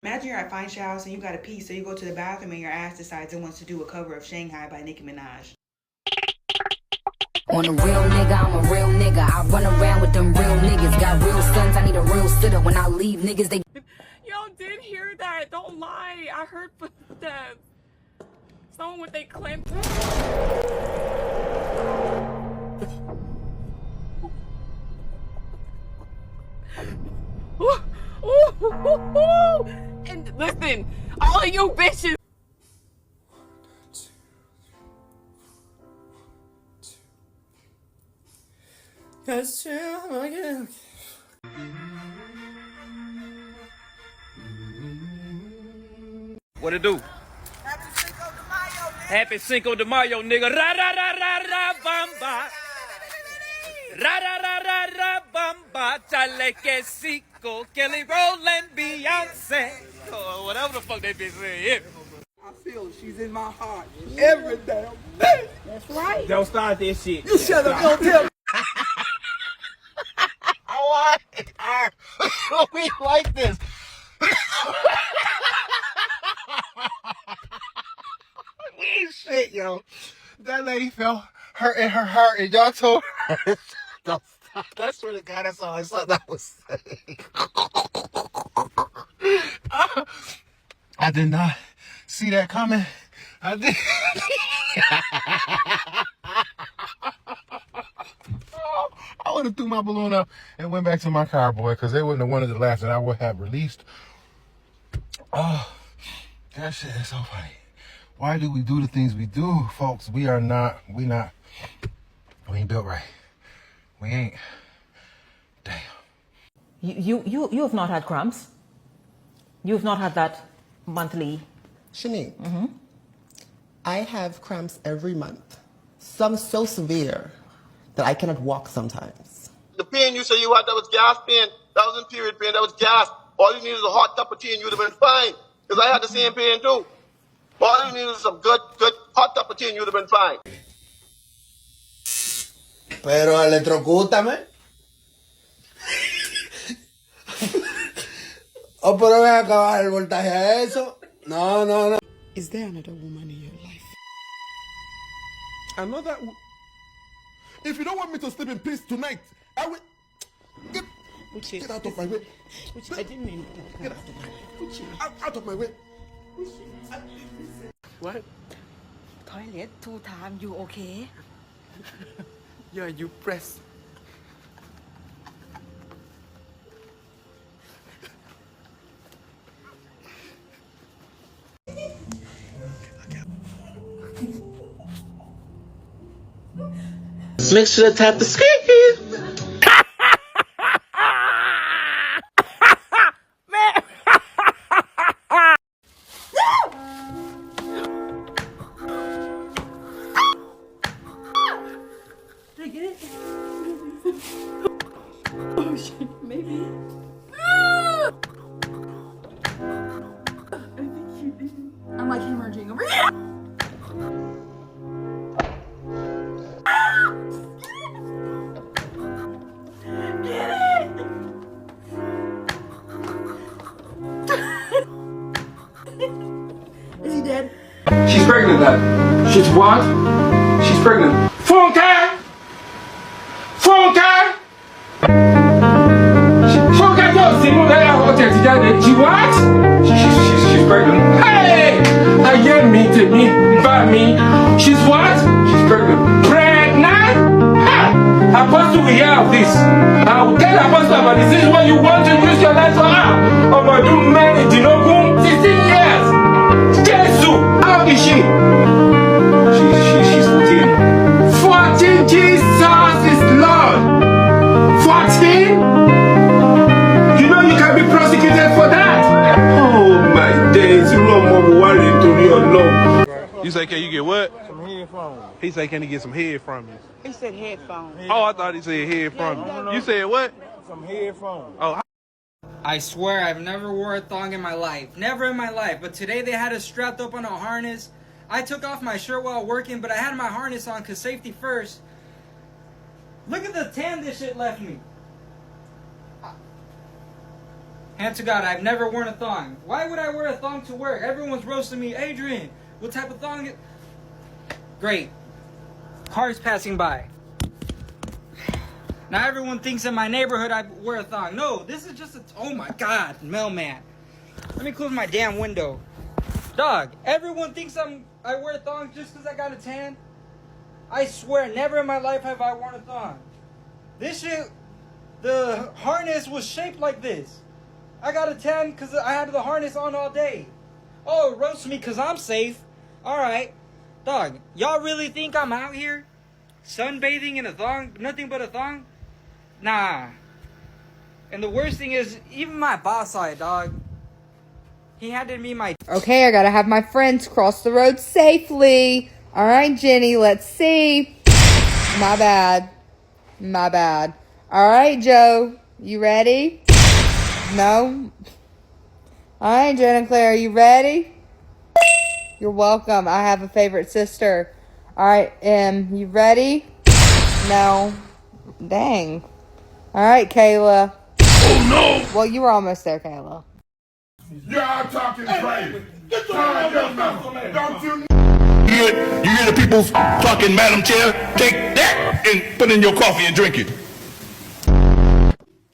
Imagine you're at Fine House and you got a pee, so you go to the bathroom and your ass decides it wants to do a cover of Shanghai by Nicki Minaj. On a real nigga, I'm a real nigga. I run around with them real niggas. Got real sons, I need a real sitter. When I leave niggas, they... Y'all did hear that. Don't lie. I heard footsteps. Someone with a clamp. And listen, all of you bitches. That's true. What it do? Happy Cinco de Mayo, nigga. Ra ra ra ra ra bamba. Ra ra ra ra ra bamba. Chalequecico, Kelly Rowland, Beyonce. Oh, whatever the fuck that bitch said. Yeah. I feel she's in my heart every damn day. That's right. Don't start this shit. You shut up, don't tell me. Why are we like this? We ain't shit, yo. That lady felt hurt in her heart, and y'all told her. Don't stop. I swear to God, that's all I thought that was saying. I did not see that coming. I did. I would have threw my balloon up and went back to my car, boy, because they wouldn't have wanted the laugh that I would have released. Oh, that shit is so funny. Why do we do the things we do, folks? We ain't built right. We ain't. Damn. You have not had cramps. You've not had that monthly. Shanique, I have cramps every month. Some so severe that I cannot walk sometimes. The pain you say you had, that was gas pain. That wasn't period pain, that was gas. All you needed is a hot cup of tea and you'd have been fine. Because I had the same pain too. All you needed is some good hot cup of tea and you'd have been fine. Pero electrocútame. Oh, pero voy a acabar el voltaje a eso. No, no, no. Is there another woman in your life? Another. If you don't want me to sleep in peace tonight, I will. Get out of my way. I didn't mean Get out of my way. Out of my way. What? Toilet 2 times, you okay? Yeah, you press. Make sure to tap the screen. Did I get it? Oh shit, maybe. I think you did. I'm like hemorrhaging over here. Get it! Is he dead? She's pregnant, Dad. She's what? She's pregnant. Funke! Funke! Funke just the mother of the She what? She's pregnant. Hey! I hear me, take me, by me. She's what? She's pregnant. Pregnant? Ha! Apostle will hear of this. I will tell Apostle about this. This is what you want to use your life for her. Oh my, you married Dinogun 16 years. Jesus! How is she? She's 14. 14, Jesus is Lord. 14? You know you can be prosecuted for that. Oh my days, you know more worried to your love. You say, can you get what? Some headphones. He say, can he get some head from you? He said headphones. Oh, I thought he said head from you. You said what? Some headphones. Oh, I swear I've never wore a thong in my life. Never in my life. But today they had us strapped up on a harness. I took off my shirt while working, but I had my harness on because safety first. Look at the tan this shit left me. Hand to God, I've never worn a thong. Why would I wear a thong to work? Everyone's roasting me. Adrian, what type of thong? Great. Cars passing by. Now everyone thinks in my neighborhood I wear a thong. No, this is just a... Oh my God, mailman. Let me close my damn window. Dog, everyone thinks I wear a thong just because I got a tan. I swear, never in my life have I worn a thong. This shit, the harness was shaped like this. I got a tan because I had the harness on all day. Oh, roast me because I'm safe. Alright. Dog, y'all really think I'm out here sunbathing in a thong? Nothing but a thong? Nah. And the worst thing is, even my boss saw it, dog. He handed me my... Okay, I gotta have my friends cross the road safely. Alright, Jenny, let's see. My bad. My bad. Alright, Joe. You ready? No? Alright, Jen and Claire, are you ready? You're welcome. I have a favorite sister. Alright, you ready? No. Dang. Alright, Kayla. Oh, no! Well, you were almost there, Kayla. Y'all talking crazy. Get your hands up, man. Don't you hear the people talking, Madam Chair? Take that and put in your coffee and drink it.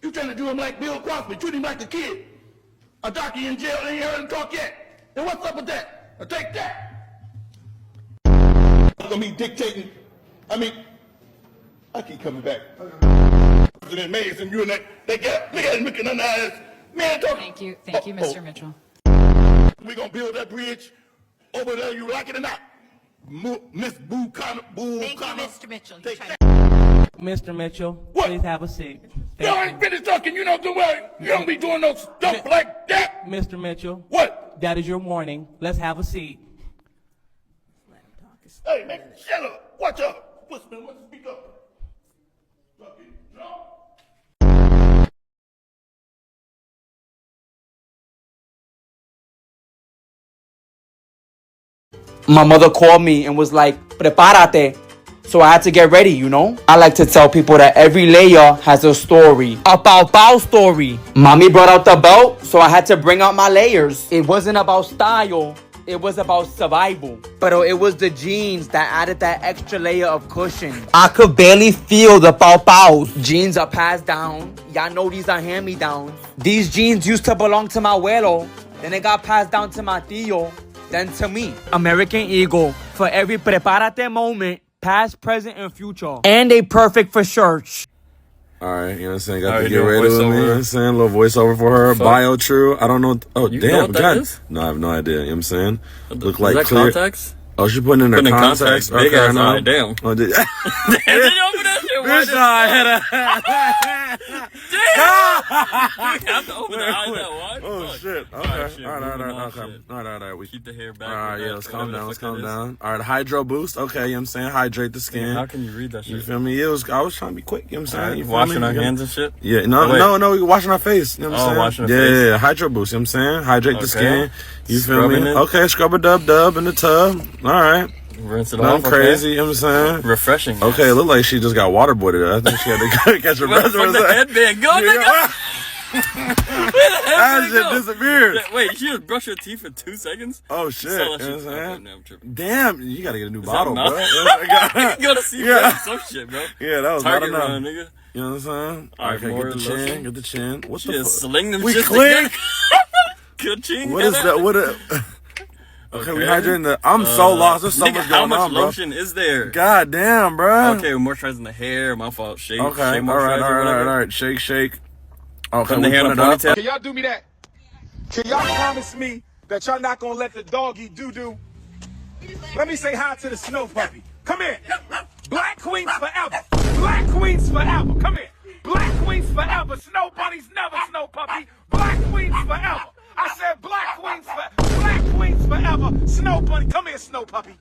You trying to do him like Bill Cosby, treat him like a kid. A donkey in jail, ain't heard him talk yet. And what's up with that? Take that. Gonna be dictating. I mean, I keep coming back. President Mays and you and that, they got looking in the eyes. Man, Thank you, Mr. Mitchell. We gonna build that bridge over there, you like it or not? Miss Boo Connor, Thank you, Mr. Mitchell. Mr. Mitchell, What? please have a seat. Y'all ain't finished talking, you know the way. You don't be doing no stuff like that. Mr. Mitchell. What? That is your warning. Let's have a seat. Hey, man, shut up. Watch out. What's the speak up? Fucking no. My mother called me and was like, prepárate. So I had to get ready, you know? I like to tell people that every layer has a story. A Pau Pau story. Mommy brought out the belt, so I had to bring out my layers. It wasn't about style. It was about survival. But it was the jeans that added that extra layer of cushion. I could barely feel the Pau Paus. Jeans are passed down. Y'all know these are hand-me-downs. These jeans used to belong to my abuelo. Then it got passed down to my tío. Then to me. American Eagle. For every prepárate moment. Past, present, and future. And they perfect for church. Alright, you know what I'm saying? Got to get ready with me, you know what I'm saying? A little voiceover for her. Bio True. I don't know. Oh, You damn. know what that God. is? No, I have no idea. You know what I'm saying? Look Is like that clear. contacts? Oh, she putting in her Putting in contacts? contacts. Big ass I eye. know. Damn. Oh, did Did you open that shit? Why Bitch, no, I had a... You have to open the eyes that wide? Oh, Fuck. shit. Okay. Alright, shit, Alright, moving on, okay. shit. Alright. We Keep the hair back. Alright, yeah, let's calm whatever down. the Let's fuck calm that is. down. Alright, Hydro Boost. Okay, you know what I'm saying? Hydrate the skin. How can you read that shit? You feel me? I was trying to be quick, you know what I'm saying? You feel Washing me? our hands and shit? Yeah, Oh, wait. no, we washing our face. You know what I'm Oh, saying? washing our yeah, face. Yeah, Hydro Boost, you know what I'm saying? Hydrate the Okay. skin. You feel Scrubbing me? it. Okay, scrub a dub in the tub. Alright. Rinse it Nothing off. crazy, you know what I'm saying? Refreshing. Okay, it looked like she just got waterboarded. I think she had to catch her breath. From the headband. Go, nigga! That shit disappeared. Wait, she just brushed her teeth for 2 seconds? Oh shit! So You know that what I'm shit- saying? okay, now I'm tripping. Damn, you gotta get a new Is bottle, that bro. enough? You gotta see Yeah. some shit, bro. Yeah, that was Target not enough. run, nigga. You know what I'm saying? Alright, Okay, more get the chin, lotion. get the chin. What the Just fuck? sling them We shits clean? together. Good What is that? What a... Okay, we hydrating the... I'm so lost. There's so nigga, much how going much on, bro. lotion is there? God damn, bro. Okay, we're moisturizing the hair. My fault. Shake. Okay, shake alright. Shake. Okay, Putting the we hair in putting a it up. ponytail. Can y'all do me that? Can y'all promise me that y'all not gonna let the dog eat doo-doo? Let me say hi to the snow puppy. Come here. Black queens forever. Black queens forever. Come here. Black queens forever. Snow bunnies never snow puppy. Black queens forever. I said black queens forever. Black queens forever. Snow bunny. Come here, snow puppy.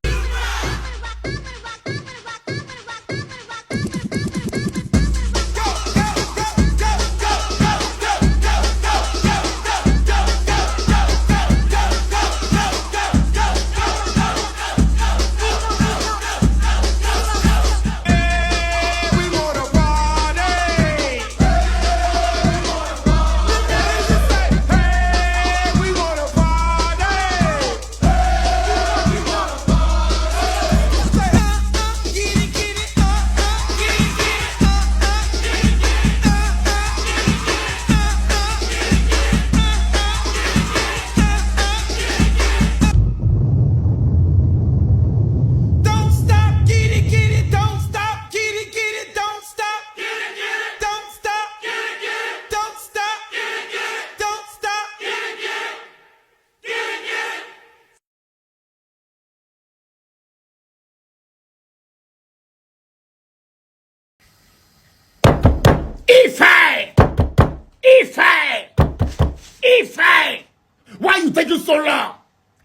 Why are you taking so long?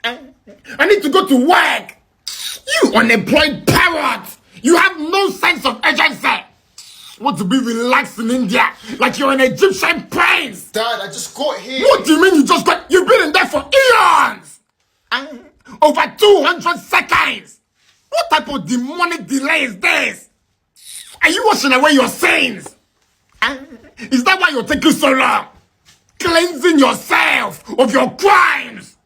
I need to go to work. You unemployed parrot. You have no sense of urgency. Want to be relaxed in India like you're an Egyptian prince. Dad, I just got here. What do you mean you just got? You've been in there for eons. Over 200 seconds. What type of demonic delay is this? Are you washing away your sins? Is that why you're taking so long? Cleansing yourself of your crimes.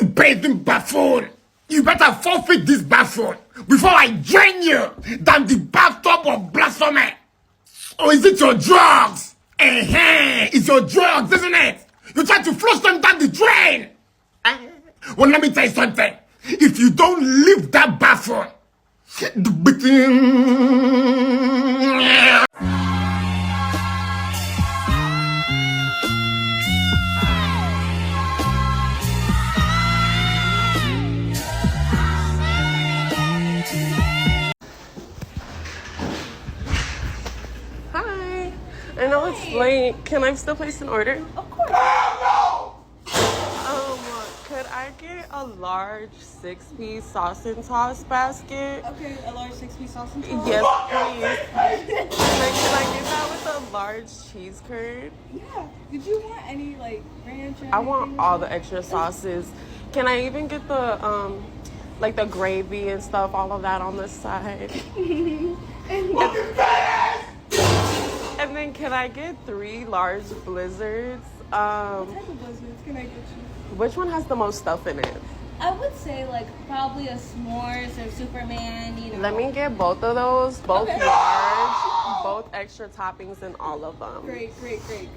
You bathing buffoon. You better forfeit this bathroom before I drain you down the bathtub of blasphemy. Or is it your drugs? It's your drugs, isn't it? You try to flush them down the drain. Well, let me tell you something. If you don't leave that bathroom, Hi. I know it's late. Can I still place an order? Of course. Could I get a large 6-piece sauce and toss basket? Okay, a large 6-piece sauce and toss? Yes, please. Can I get that with a large cheese curd? Yeah. Did you want any, like, ranch? I want all the extra sauces. Can I even get the, like the gravy and stuff, all of that on the side? And then can I get 3 large blizzards? What type of blizzards can I get you? Which one has the most stuff in it? I would say, like, probably a s'mores or Superman, you know. Let me get both of those, both Okay. large, both extra toppings in all of them. Great.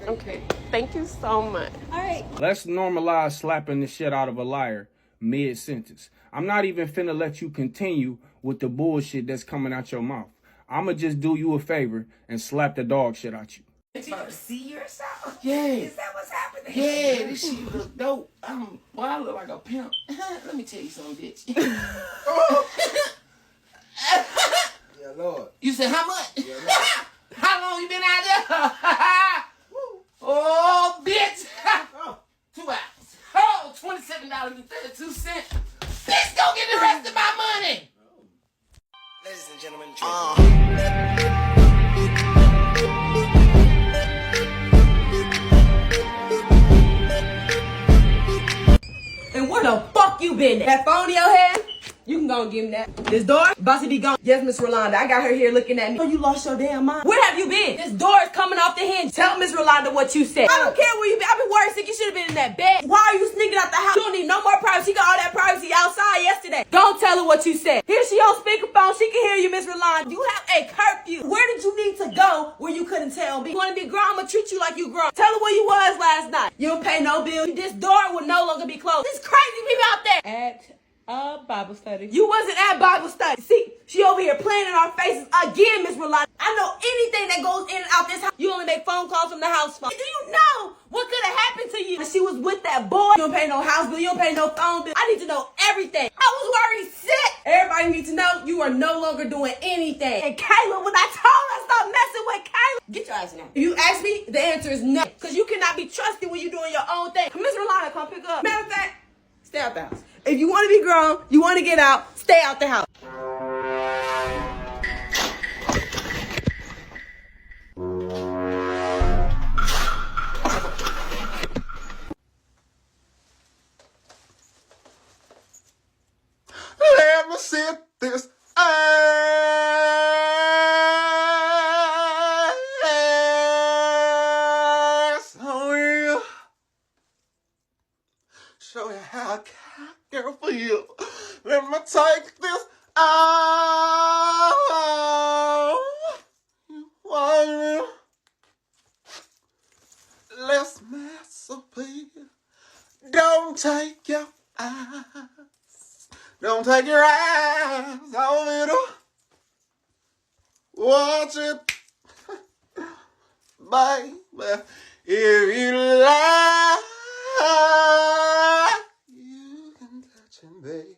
Okay, thank you so much. All right. Let's normalize slapping the shit out of a liar mid-sentence. I'm not even finna let you continue with the bullshit that's coming out your mouth. I'ma just do you a favor and slap the dog shit out you. Do you see yourself? Yeah. Is that what's happening? Yeah, this shit look dope. Well, I look like a pimp. Let me tell you something, bitch. Yeah, Lord. You said how much? Yeah, how long you been out there? Oh, bitch. 2 hours. Oh, $27.32. Bitch, go get the rest of my money. Ladies and gentlemen, And where the fuck you been at? That phone in your head? You can go and give him that. This door about to be gone. Yes, Miss Rolanda, I got her here looking at me. Oh, you lost your damn mind. Where have you been? This door is coming off the hinge. Tell Miss Rolanda what you said. I don't care where you been. I've been worried sick. You should have been in that bed. Why are you sneaking out the house? You don't need no more privacy. You got all that privacy outside yesterday. Don't tell her what you said. Here she on speakerphone. She can hear you, Miss Rolanda. You have a curfew. Where did you need to go where you couldn't tell me? You want to be grown? I'm going to treat you like you grown. Tell her where you was last night. You don't pay no bill. This door will no longer be closed. There's crazy people out there. Bible study. You wasn't at Bible study. See, she over here playing in our faces again, Miss Rolanda. I know anything that goes in and out this house. You only make phone calls from the house phone. Do you know what could have happened to you? She was with that boy. You don't pay no house bill. You don't pay no phone bill. I need to know everything. I was worried sick. Everybody needs to know you are no longer doing anything. And Kayla, when I told her stop messing with Kayla, get your ass in there. If you ask me, the answer is no. Because you cannot be trusted when you're doing your own thing. Miss Rolanda, come pick up. Matter of fact, stay out the house. If you want to be grown, you want to get out, stay out the house. let me sip this ass on you. Show you how I care for you. Let me take this out. Let's masturbate. Don't take your eyes. Don't take your eyes off it. Watch it, baby. If you lie, you can touch him, baby.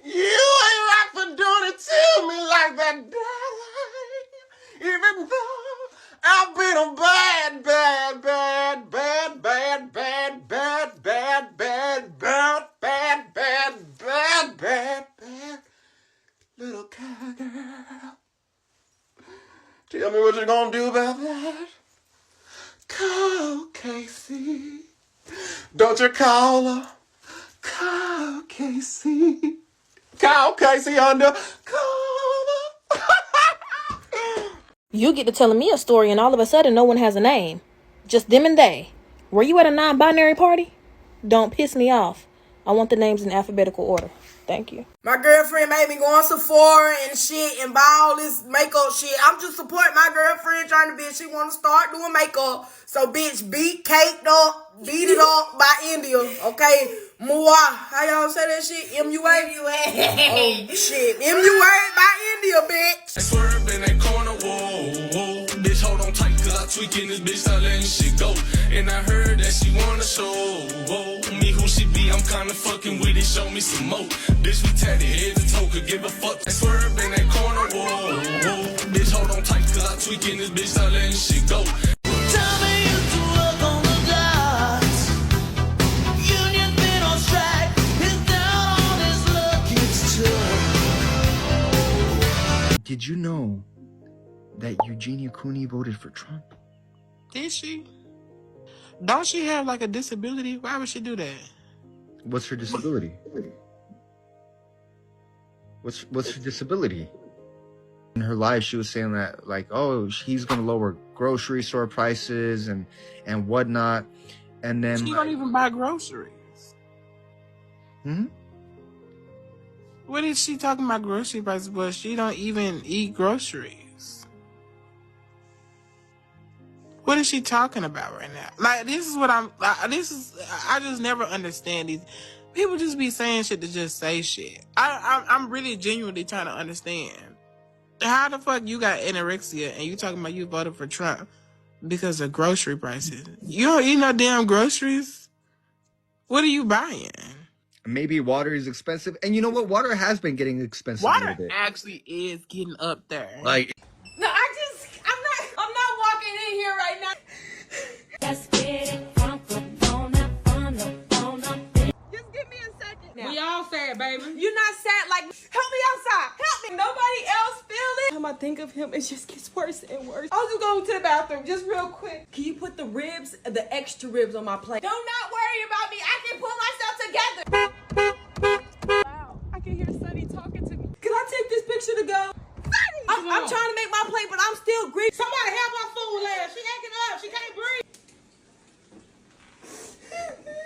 You ain't right for doing it to me like that, darling. Even though I've been a bad gonna do about that? Call Casey. Don't you call her? Call Casey. Call Casey under. You get to telling me a story and all of a sudden no one has a name. Just them and they. Were you at a non-binary party? Don't piss me off. I want the names in alphabetical order. Thank you. My girlfriend made me go on Sephora and shit and buy all this makeup shit. I'm just supporting my girlfriend trying to she want to start doing makeup. So bitch, beat it up by India, okay? Mua. How y'all say that shit? M-U-A? Oh shit. M-U-A by India, bitch. I swerve in that corner, whoa. Bitch, hold on tight, cause I tweaking this bitch, not letting shit go. And I heard that she wanna show, me who she be, I'm kinda fucking with it, show me some more. Bitch, we tatted head to toe, could give a fuck. I swerve in that corner, whoa. Bitch, hold on tight, cause I tweaking this bitch, not letting shit go. Tell me you to work on the dots. Union been on strike, it's down on his luck, it's tough. Did you know that Eugenia Cooney voted for Trump? Did she? Don't she have like a disability? Why would she do that? What's her disability? What's her disability? In her life, she was saying that like, oh, he's gonna lower grocery store prices and whatnot, and then She don't even buy groceries. What is she talking about grocery prices? But she don't even eat groceries. What is she talking about right now? Like, this is what I just never understand these. People just be saying shit to just say shit. I'm really genuinely trying to understand. How the fuck you got anorexia and you talking about you voted for Trump because of grocery prices? You don't eat no damn groceries? What are you buying? maybe water is expensive. And you know what? Water has been getting expensive a Water little bit. actually is getting up there. Like, No, I'm not walking in here right now. Let's get it from Just give me a second. Now. We all sad, baby. You're not sad. Like, help me outside. Help me. Nobody else feel it. Time I think of him, it just gets worse and worse. I'll just go to the bathroom just real quick. Can you put the ribs, the extra ribs on my plate? Do not worry about me. I can pull myself together. Wow. I can hear Sunny talking to me. Can I take this picture to go? I'm trying to make my plate, but I'm still grieving. Somebody help my food last. She acting up. She can't breathe.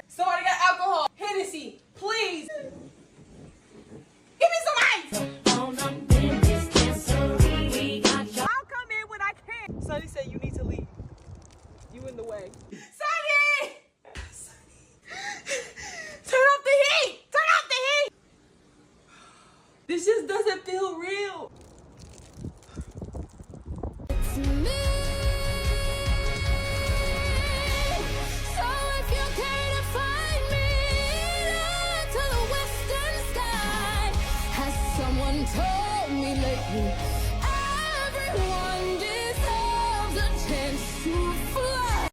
Somebody got alcohol. Hennessy, please. Give me some ice. I'll come in when I can. Sonny said you need to leave. You in the way. Sonny! Turn off the heat. Turn off the heat. This just doesn't feel real. It's me. Told me lately, everyone deserves a chance to fly.